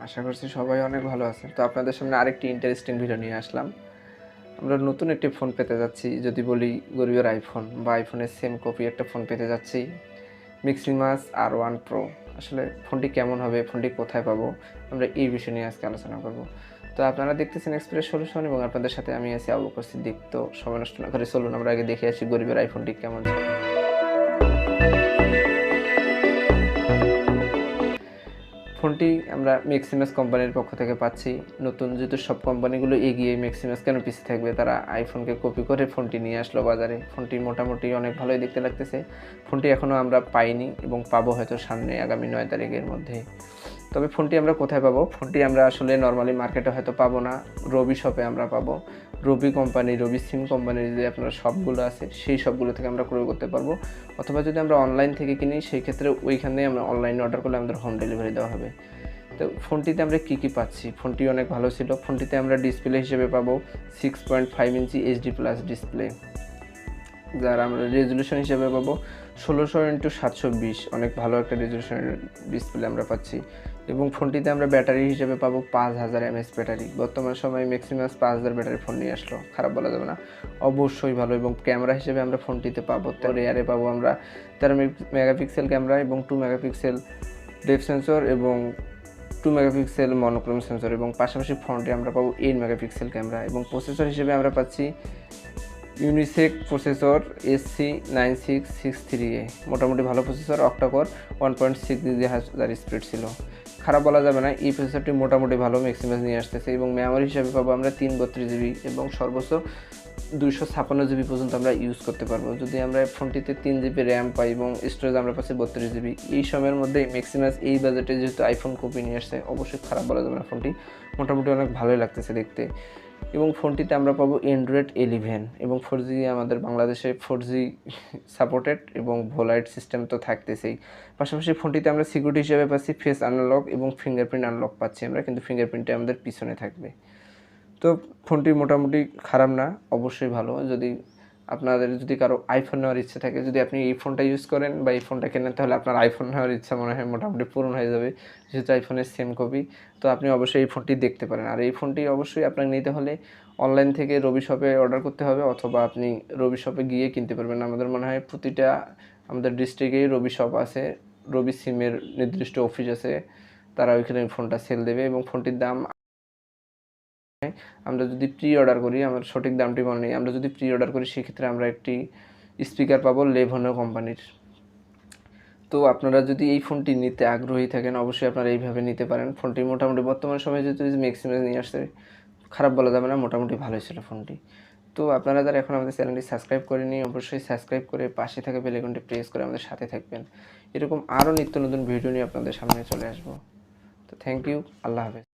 আশা করছি সবাই অনেক ভালো আছেন। তো আপনাদের সামনে আরেকটি ইন্টারেস্টিং ভিডিও নিয়ে আসলাম। আমরা নতুন একটি ফোন পেতে যাচ্ছি। যদি বলি গরিবের আইফোন বা আইফোনের সেম কপি একটা ফোন পেতে যাচ্ছি। Maximas R1 Pro। আসলে ফোনটি কেমন হবে, ফোনটি কোথায় পাবো, আমরা এই বিষয় নিয়ে আজকে আলোচনা করব। তো আপনারা দেখতেছেন এক্সপ্রেস সলিউশন এবং আপনাদের সাথে আমি আছি আবু বকর সিদ্দিক। তো সময় নষ্ট না করে চলুন আমরা আগে দেখে আসি গরিবের আইফোনটি কেমন ছিল। ফোনটি আমরা ম্যাক্সিমাস কোম্পানির পক্ষ থেকে পাচ্ছি। নতুন যেহেতু সব কোম্পানিগুলো এগিয়ে, ম্যাক্সিমাস কেন পিছিয়ে থাকবে? তারা আইফোনকে কপি করে ফোনটি নিয়ে আসলো বাজারে। ফোনটি মোটামুটি অনেক ভালোই দেখতে লাগতেছে। ফোনটি এখনও আমরা পাইনি এবং পাবো হয়তো সামনে আগামী 9 তারিখের মধ্যে। তবে ফোনটি আমরা কোথায় পাবো? ফোনটি আমরা আসলে নর্মালি মার্কেটে হয়তো পাবো না, রবি শপে আমরা পাবো। রবি কোম্পানি, রবি সিম কোম্পানির যে আপনার শপগুলো আছে সেই শপগুলো থেকে আমরা ক্রয় করতে পারবো। অথবা যদি আমরা অনলাইন থেকে কিনি সেই ক্ষেত্রে ওইখানে আমরা অনলাইনে অর্ডার করলে আমাদের হোম ডেলিভারি দেওয়া হবে। তো ফোনটিতে আমরা কী কী পাচ্ছি? ফোনটি অনেক ভালো ছিল। ফোনটিতে আমরা ডিসপ্লে হিসেবে পাবো 6.5 ইঞ্চি HD+ ডিসপ্লে, যার আমরা রেজলিউশন হিসেবে পাবো 1600x720, অনেক ভালো একটা রেজলিউশনের ডিসপ্লে আমরা পাচ্ছি। এবং ফোনটিতে আমরা ব্যাটারি হিসেবে পাবো 5000 mAh ব্যাটারি। বর্তমান সময়ে ম্যাক্সিমাস 5000 ব্যাটারি ফোন নিয়ে আসলো, খারাপ বলা যাবে না, অবশ্যই ভালো। এবং ক্যামেরা হিসেবে আমরা ফোনটিতে পাবো রেয়ারে পাবো আমরা 13 মেগাপিক্সেল ক্যামেরা এবং 2 মেগাপিক্সেল ডেপথ সেন্সর এবং 2 মেগাপিক্সেল মনোক্রোম সেন্সর, এবং পাশাপাশি ফ্রন্টে আমরা পাবো 8 মেগাপিক্সেল ক্যামেরা। এবং প্রসেসর হিসেবে আমরা পাচ্ছি ইউনিসেক প্রসেসর SC9663A, মোটামুটি ভালো প্রসেসর, অক্টাকোর 1.6 GHz স্পিড ছিল, খারাপ বলা যাবে না। এই প্রসেসরটি মোটামুটি ভালো ম্যাক্সিমাস নিয়ে আসতেছে। এবং মেমোরি হিসাবে পাবো আমরা 332 GB এবং সর্বোচ্চ 256 GB পর্যন্ত আমরা ইউজ করতে পারবো। যদি আমরা ফোনটিতে 3 GB র্যাম পাই এবং স্টোরেজ আমরা পাচ্ছি 32 GB, এই সময়ের মধ্যে ম্যাক্সিমাস এই বাজেটে যেহেতু আইফোন কপি নিয়ে আসছে, অবশ্যই খারাপ বলা যাবে না। ফোনটি মোটামুটি অনেক ভালোই লাগতেছে দেখতে। এবং ফোনটিতে আমরা পাবো Android 11 এবং 4G, আমাদের বাংলাদেশে 4G সাপোর্টেড এবং ভোলাইট সিস্টেম তো থাকতেছেই। পাশাপাশি ফোনটিতে আমরা সিকিউরিটি হিসেবে পাচ্ছি ফেস আনলক এবং ফিঙ্গারপ্রিন্ট আনলক পাচ্ছি আমরা, কিন্তু ফিঙ্গারপ্রিন্টটা আমাদের পিছনে থাকবে। তো ফোনটি মোটামুটি খারাপ না, অবশ্যই ভালো। আপনাদের যদি কারো আইফোন নেওয়ার ইচ্ছা থাকে, যদি আপনি এই ফোনটা ইউজ করেন বা এই ফোনটা কেনেন, তাহলে আপনার আইফোন নেওয়ার ইচ্ছা মনে হয় মোটামুটি পূরণ হয়ে যাবে, যেহেতু আইফোনের সেম কপি। তো আপনি অবশ্যই এই ফোনটি দেখতে পারেন। আর এই ফোনটি অবশ্যই আপনাকে নিতে হলে অনলাইন থেকে রবি শপে অর্ডার করতে হবে, অথবা আপনি রবি শপে গিয়ে কিনতে পারবেন। আমাদের মনে হয় প্রতিটা আমাদের ডিস্ট্রিক্টেই রবি শপ আছে, রবি সিমের নির্দিষ্ট অফিস আছে, তারা ওইখানে ফোনটা সেল দেবে। এবং ফোনটির দাম আমরা যদি প্রি অর্ডার করি, আমার সঠিক দামটি মনে নেই, আমরা যদি প্রি অর্ডার করি সেক্ষেত্রে আমরা একটি স্পিকার পাবো লেভোনো কোম্পানির। তো আপনারা যদি এই ফোনটি নিতে আগ্রহী থাকেন, অবশ্যই আপনারা এইভাবে নিতে পারেন। ফোনটি মোটামুটি বর্তমান সময়ে যেহেতু ম্যাক্সিমাস নিয়ে আসছে, খারাপ বলা যাবে না, মোটামুটি ভালোই ছিল ফোনটি। তো আপনারা যারা এখন আমাদের চ্যানেলটি সাবস্ক্রাইব করেনি, অবশ্যই সাবস্ক্রাইব করে পাশে থাকা বেল আইকনটি প্রেস করে আমাদের সাথে থাকবেন। এরকম আরও নিত্য নতুন ভিডিও নিয়ে আপনাদের সামনে চলে আসবো। তো থ্যাংক ইউ, আল্লাহ হাফেজ।